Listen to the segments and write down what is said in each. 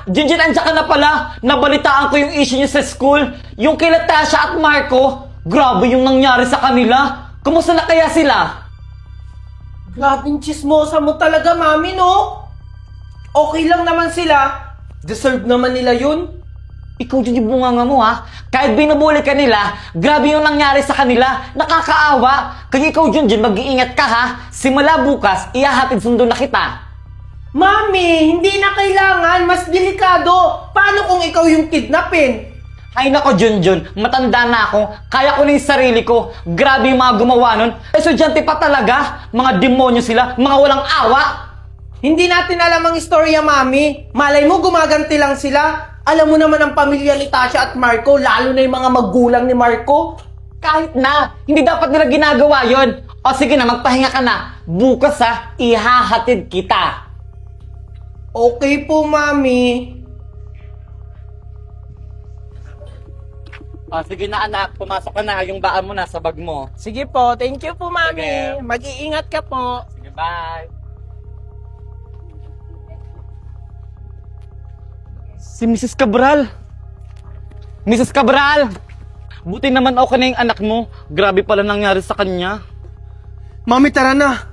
Jinjin, andyan ka na pala. Nabalitaan ko yung issue niyo sa school. Yung kila Tasha at Marco. Grabe yung nangyari sa kanila. Kumusta na kaya sila? Grabing chismosa mo talaga, mami, no? Okay lang naman sila. Deserve naman nila yun. Ikaw dyan yung bunganga mo, ha? Kahit binubuli ka nila, grabe yung nangyari sa kanila. Nakakaawa. Kaya ikaw dyan mag-iingat ka, ha? Simula bukas, ihahatid sundo na kita. Mami, hindi na kailangan. Mas delikado. Paano kung ikaw yung kidnapin? Ay nako, Junjun, matanda na ako. Kaya ko na yung sarili ko. Grabe yung mga gumawa nun. Estudyante pa talaga. Mga demonyo sila. Mga walang awa. Hindi natin alam ang istorya, mami. Malay mo, gumaganti lang sila. Alam mo naman ang pamilya ni Tasha at Marco, lalo na yung mga magulang ni Marco. Kahit na, hindi dapat nila ginagawa yon. O sige na, magpahinga ka na. Bukas ha, ihahatid kita. Okay po, mami. O sige na anak, pumasok ka na. Yung baan mo na sa bag mo. Sige po, thank you po, mami. Sige. Mag-iingat ka po. Sige, bye. Si Mrs. Cabral. Mrs. Cabral! Buti naman okay na yung anak mo. Grabe pala nangyari sa kanya. Mami, tara na.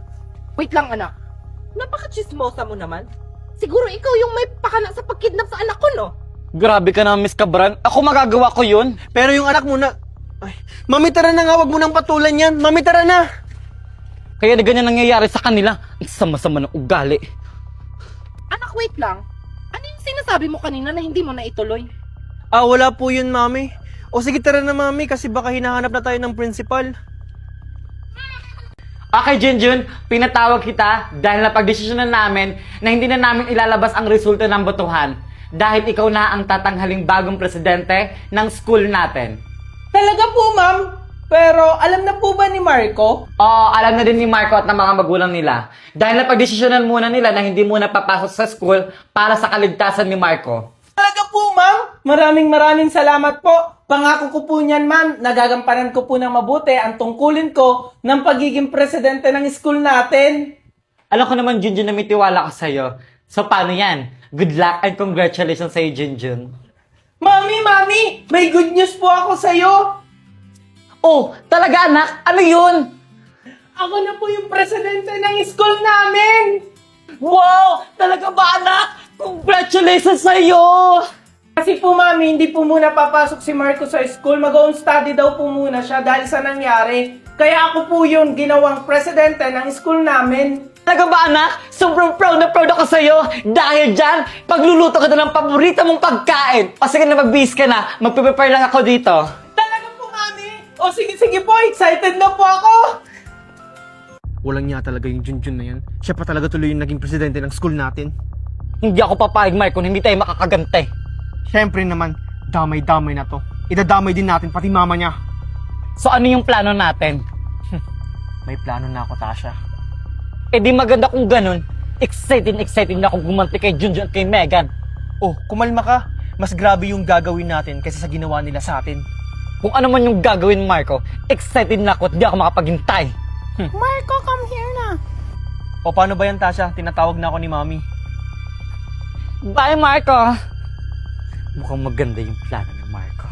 Wait lang, anak. Napaka-chismosa mo naman. Siguro ikaw yung may pakana sa pagkidnap sa anak ko, no? Grabe ka na, Miss Cabral. Ako magagawa ko yun. Pero yung anak mo na... Ay, mami, tara na nga. Wag mo nang patulan yan. Mami, tara na. Kaya na ganyan nangyayari sa kanila. Ang sama-sama ng ugali. Anak, wait lang. Ano yung sinasabi mo kanina na hindi mo na ituloy? Wala po yun, mami. O sige, tara na, mami, kasi baka hinahanap na tayo ng principal. Okay, Junjun, pinatawag kita dahil napagdesisyonan namin na hindi na namin ilalabas ang resulta ng botohan dahil ikaw na ang tatanghaling bagong presidente ng school natin. Talaga po, ma'am. Pero alam na po ba ni Marco? Oo, alam na din ni Marco at ng mga magulang nila. Dahil napagdesisyonan muna nila na hindi muna papasok sa school para sa kaligtasan ni Marco. Talaga po, ma'am. Maraming salamat po. Pangako ko po niyan, ma'am. Nagagampanan ko po ng mabuti ang tungkulin ko ng pagiging presidente ng school natin. Alam ko naman, Junjun, na may tiwala ko sa'yo. So, paano yan? Good luck and congratulations sa'yo, Junjun. Mami! May good news po ako sa'yo. Oh, talaga anak? Ano yun? Ako na po yung presidente ng school namin. Wow! Talaga ba anak? Congratulations sa'yo! Kasi po, mami, hindi po muna papasok si Marco sa school. Mag-own study daw po muna siya dahil sa nangyari. Kaya ako po yung ginawang presidente ng school namin. Talaga ba anak? Sobrang proud na proud ako sa'yo. Dahil dyan, pagluluto ka na ng paborito mong pagkain. O sige na, mag-bihis ka na. Magpe-prepare lang ako dito. Talaga po, mami. O sige po, excited na po ako. Walang niya talaga yung Junjun na yan. Siya pa talaga tuloy yung naging presidente ng school natin. Hindi ako papayag, Mark, kung hindi tayo makakagante. Siyempre naman, damay-damay na to. Idadamay din natin pati mama niya. So ano yung plano natin? May plano na ako, Tasha. Eh di maganda kung ganun. Excited na akong gumanti kay Junjun at kay Megan. Oh, kumalma ka. Mas grabe yung gagawin natin kaysa sa ginawa nila sa atin. Kung ano man yung gagawin, Marco, excited na ako at di ako makapaghintay. Marco, come here na. O paano ba yan, Tasha? Tinatawag na ako ni Mami. Bye, Marco! Mukhang maganda yung plano ni Marco.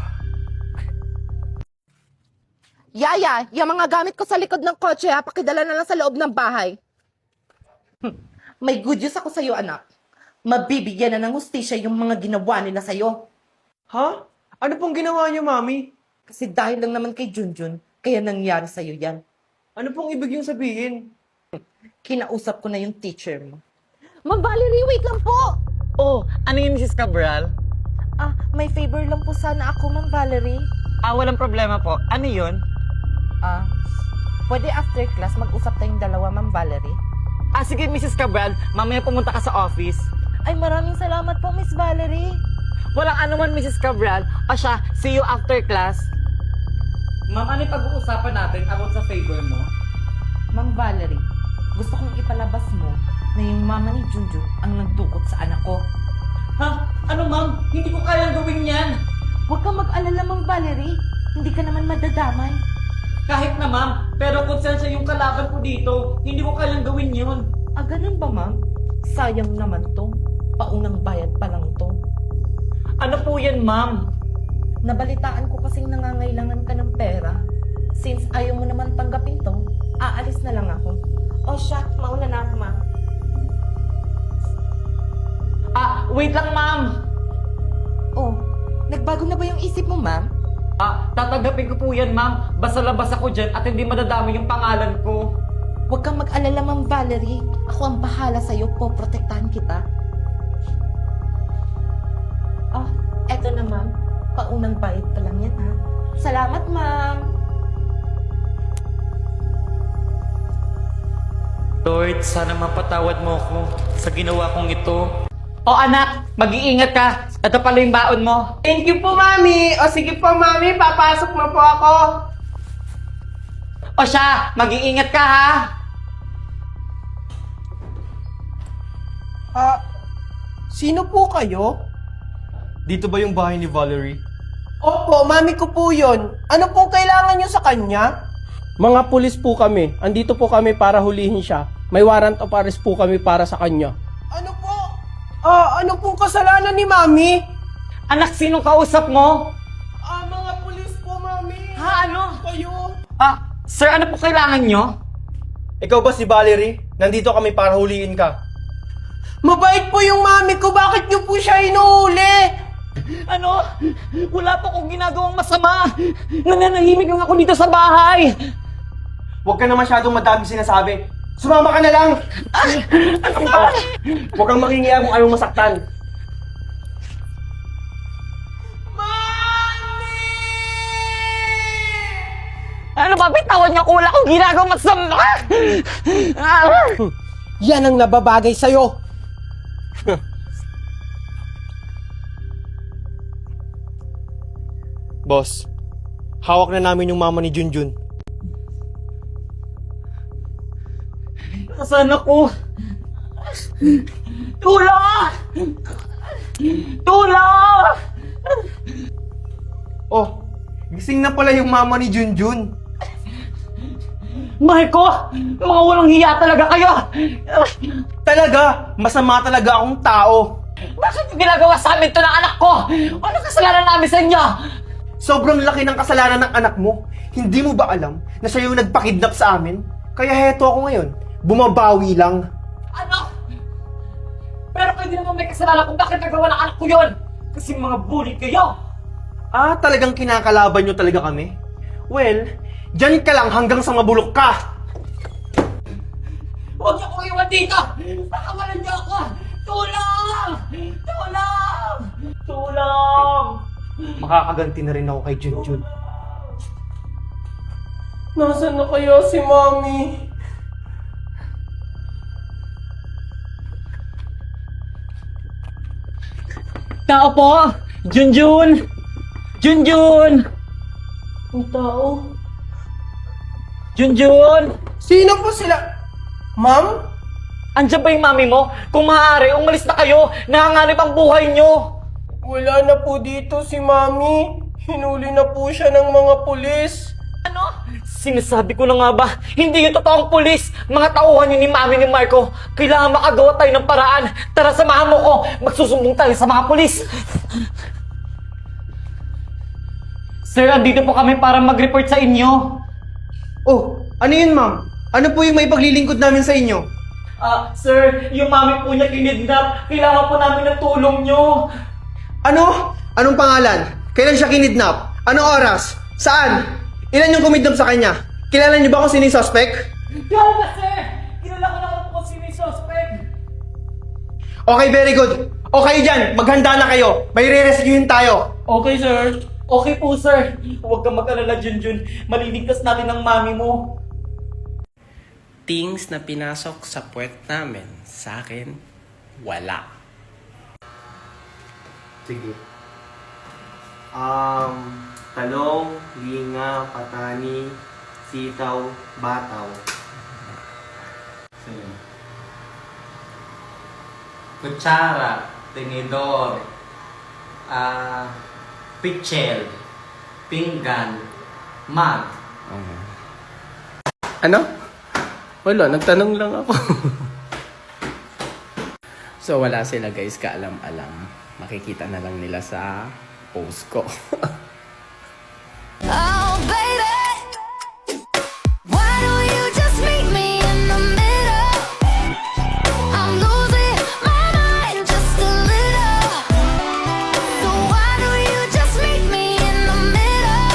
Yaya, yung mga gamit ko sa likod ng kotse ha, pakidala na lang sa loob ng bahay. May good news ako sa'yo, anak. Mabibigyan na ng hustisya yung mga ginawa nila sa'yo. Ha? Ano pong ginawa niyo, mami? Kasi dahil lang naman kay Junjun, kaya nangyari sa'yo yan. Ano pong ibig yung sabihin? Kinausap ko na yung teacher mo. Ma'am Valerie, wait lang po! Oh, ano yun, Mrs. Cabral? May favor lang po sana ako, Ma'am Valerie. Walang problema po. Ano yun? Pwede after class mag-usap tayong dalawa, Ma'am Valerie? Sige, Mrs. Cabral. Mamaya pumunta ka sa office. Ay, maraming salamat po, Miss Valerie. Walang anuman, Mrs. Cabral. See you after class. Ma'am, ano yung pag-uusapan natin about sa favor mo? Ma'am Valerie, gusto kong ipalabas mo na yung mama ni Junjun ang nagdukot sa anak ko. Ha? Ano, ma'am? Hindi ko kayang gawin yan. Huwag kang mag-alala, Ma'am Valerie. Hindi ka naman madadamay. Kahit na, ma'am. Pero konsensya yung kalaban ko dito. Hindi ko kayang gawin yun. Ganun ba, Ma'am? Sayang naman to. Paunang bayad pa lang to. po yan, ma'am. Nabalitaan ko kasing nangangailangan ka ng pera. Since ayaw mo naman tanggapin to, aalis na lang ako. O siya, mauna na ako, ma. Wait lang, ma'am. Oh, nagbago na ba yung isip mo, ma'am? Tatanggapin ko po yan, ma'am. Basta labas ako dyan at hindi madadami yung pangalan ko. Huwag kang mag-alala, Ma'am Valerie. Ako ang bahala sa'yo, poprotektahan kita. Oh, eto na, ma'am. Paunang bayad pa lang yan, ha? Salamat, ma'am. Lord, sana mapatawad mo ako sa ginawa kong ito. O anak, mag-iingat ka. Ito pala yung baon mo. Thank you po, Mami. O sige po, Mami, papasok na po ako. O siya, mag-iingat ka ha. Sino po kayo? Dito ba yung bahay ni Valerie? Opo, Mami ko po yun. Ano pong kailangan nyo sa kanya? Mga pulis po kami. Andito po kami para hulihin siya. May warrant of arrest po kami para sa kanya. Ano po? Ano pong kasalanan ni Mami? Anak, sinong kausap mo? Mga pulis po, Mami. Ha, ano? Kayo? Sir, ano po kailangan nyo? Ikaw ba si Valerie? Nandito kami para huliin ka. Mabait po yung Mami ko. Bakit nyo po siya inuuli? Ano? Wala po akong ginagawang masama. Nananahimik lang ako dito sa bahay. Huwag ka na masyadong madami sinasabi. Sumama ka na lang! Huwag kang makingiya kung ayaw masaktan. Ano ba? Bitawan niyo ako. Wala akong ginagawang masama. Yan ang nababagay sa'yo. Boss, hawak na namin yung mama ni Junjun. Nasaan ako? Tulong! Tulong! Oh, gising na pala yung mama ni Junjun. Marco! Mga walang hiya talaga kayo! Talaga, masama talaga akong tao. Bakit yung ginagawa sa amin to ng anak ko? Ano kasalanan namin sa inyo? Sobrang laki ng kasalanan ng anak mo. Hindi mo ba alam na siya yung nagpakidnap sa amin? Kaya heto ako ngayon. Bumabawi lang. Ano? Pero kayo din naman may kasalanan kung bakit nagawa ng anak ko yun! Kasi mga bully kayo! Talagang kinakalaban nyo talaga kami? Well, dyan ka lang hanggang sa mabulok ka. Huwag niyo kong iwan dito! Pakawalan niyo ako! Tulong! Tulong! Tulong! Makakaganti na rin ako kay Junjun. Nasaan na kaya si Mami? Tao po! Junjun! Junjun! Ang tao? Junjun! Sino po sila? Ma'am? Andiyan ba yung mami mo? Kung maaari, umalis na kayo! Nanganganib ang buhay nyo! Wala na po dito si Mami. Hinuli na po siya ng mga pulis. Ano? Sinasabi ko na nga ba, hindi yung totoong pulis! Mga tauhan yun ni mami ni Marco! Kailangan makagawa tayo ng paraan! Tara, samahan mo ko! Magsusumbong tayo sa mga pulis! Sir, andito po kami para mag-report sa inyo. Oh, ano yun ma'am? Ano po yung may paglilingkod namin sa inyo? Sir, yung mami po niya kinidnap. Kailangan po namin ng tulong nyo. Ano? Anong pangalan? Kailan siya kinidnap? Anong oras? Saan? Ilan yung kumidnap sa kanya? Kilala niyo ba kung sino yung suspect? Kaya na, sir! Kilala ko na kung sino yung suspect. Okay, very good. Okay dyan, maghanda na kayo. May re-rescuehin tayo. Okay, sir. Okay po, sir. Huwag kang mag-alala, Junjun. Maliligtas natin ang mami mo. Things na pinasok sa puwet namin, sa akin, wala. Sige. Talong, linga, patani, sitaw, bataw. Kutsara, tinidor, pichel, pinggan, mug. Ano? Wala, nagtanong lang ako. So wala sila guys, kaalam-alam. Makikita na lang nila sa post ko. Oh, baby, why don't you just meet me in the middle? I'm losing my mind just a little. So why don't you just meet me in the middle?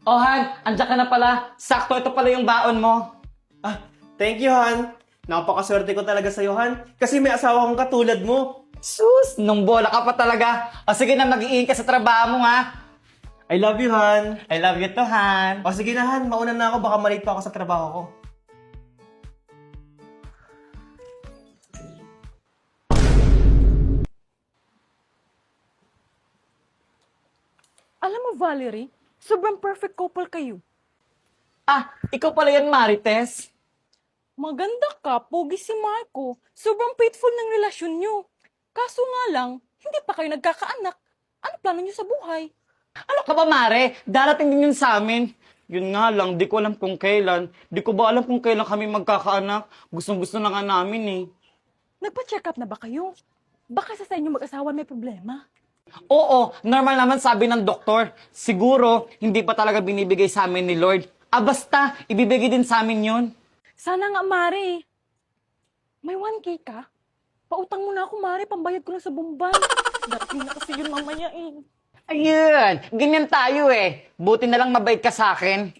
Oh, Han, andyan ka na pala. Sakto, ito pala yung baon mo. Ah, thank you, Han. Napakaswerte ko talaga sa'yo, Han. Kasi may asawa kong katulad mo. Sus, nung bola ka pa talaga. O sige na, mag-iingat ka sa trabaho mo, ha? I love you, Han. I love you too, Han. O sige na, Han. Mauna na ako. Baka malate pa ako sa trabaho ko. Alam mo, Valerie, sobrang perfect couple kayo. Ah, ikaw pala yan, Marites. Maganda ka, pogi si Marco. Sobrang faithful ng relasyon nyo. Kaso nga lang, hindi pa kayo nagkakaanak. Ano plano nyo sa buhay? Ano ka ba, Mare? Darating din yun sa amin. Yun nga lang, di ko alam kung kailan. Di ko ba alam kung kailan kami magkakaanak? Gustong-gusto na nga namin eh. Nagpa-check up na ba kayo? Baka sa inyo mag-asawa may problema. Oo, normal naman sabi ng doktor. Siguro, hindi pa talaga binibigay sa amin ni Lord. Ah, basta, ibibigay din sa amin yun. Sana nga, Mare. May 1K ka? Pautang mo na ako, Mare. Pambayad ko na sa bumban. Darating na kasi yun mamaya eh. Ayun, ganyan tayo eh. Buti na lang mabait ka sa akin.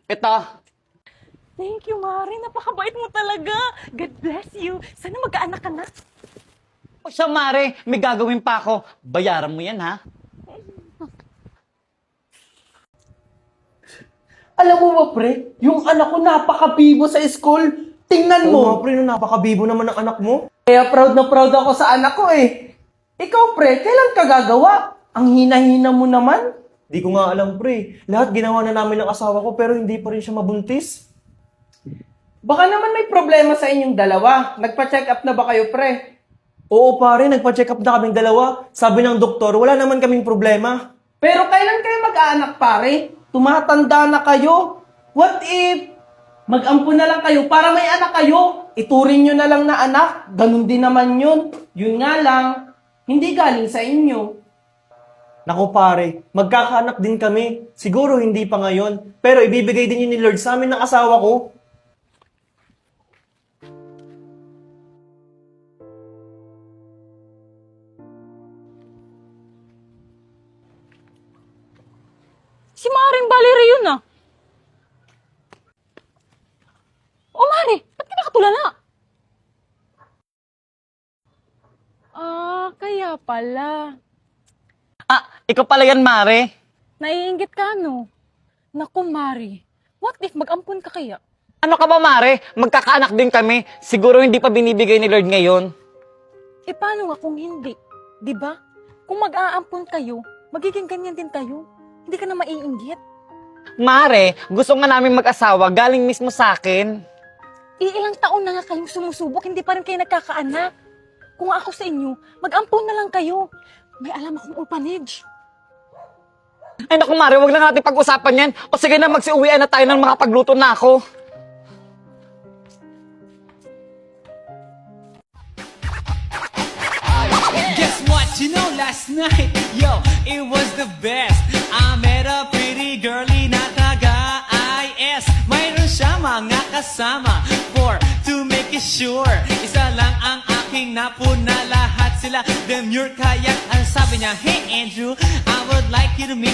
Ito. Thank you, Mare. Napakabait mo talaga. God bless you. Sana magkaanak ka na. O siya, Mare, may gagawin pa ako. Bayaran mo yan, ha? Alam mo ba, pre? Yung anak ko napakabibo sa school. Tingnan Oo nga, mo. pre. Napakabibo naman ng anak mo. Kaya proud na proud ako sa anak ko eh. Ikaw, pre, kailan ka gagawa? Ang hina-hina mo naman. Di ko nga alam, pre. Lahat ginawa na namin ng asawa ko pero hindi pa rin siya mabuntis. Baka naman may problema sa inyong dalawa. Nagpa-check up na ba kayo, pre? Oo, pare. Nagpa-check up na kaming dalawa. Sabi ng doktor, wala naman kaming problema. Pero kailan kayo mag-aanak, pare? Tumatanda na kayo. What if mag-ampun na lang kayo para may anak kayo? Ituring nyo na lang na anak. Ganun din naman yun. Yun nga lang, hindi galing sa inyo. Naku, pare. Magkakaanak din kami. Siguro hindi pa ngayon. Pero ibibigay din yun ni Lord sa amin ng asawa ko. Si Maring Valerie yun ah. O Mari, ba't ka nakatulala? Ah, kaya pala. Ah, ikaw pala yan, Mare. Naiinggit ka no? Naku Mari, what if mag-ampun ka kaya? Ano ka ba, Mare? Magkakaanak din kami. Siguro hindi pa binibigay ni Lord ngayon. E paano nga kung hindi? Diba? Kung mag-aampun kayo, magiging ganyan din kayo. Hindi ka na maiinggit. Mare, gusto nga namin mag-asawa. Galing mismo sa akin. Ilang taon na nga kayong sumusubok, hindi pa rin kayo nagkakaanak. Kung ako sa inyo, mag-ampun na lang kayo. May alam akong orphanage. Ay naku, Mare, wag na natin pag-usapan yan. O sige na, magsiuwian na tayo ng mga pagluto na ako. Guess what? You know, last night, yo, it was the best. I met a pretty girlie na taga-IS. Mayroon siya mga kasama to make it sure. Isa lang ang aking napuna, lahat sila demure. Kaya ang sabi niya, hey Andrew, I would like you to meet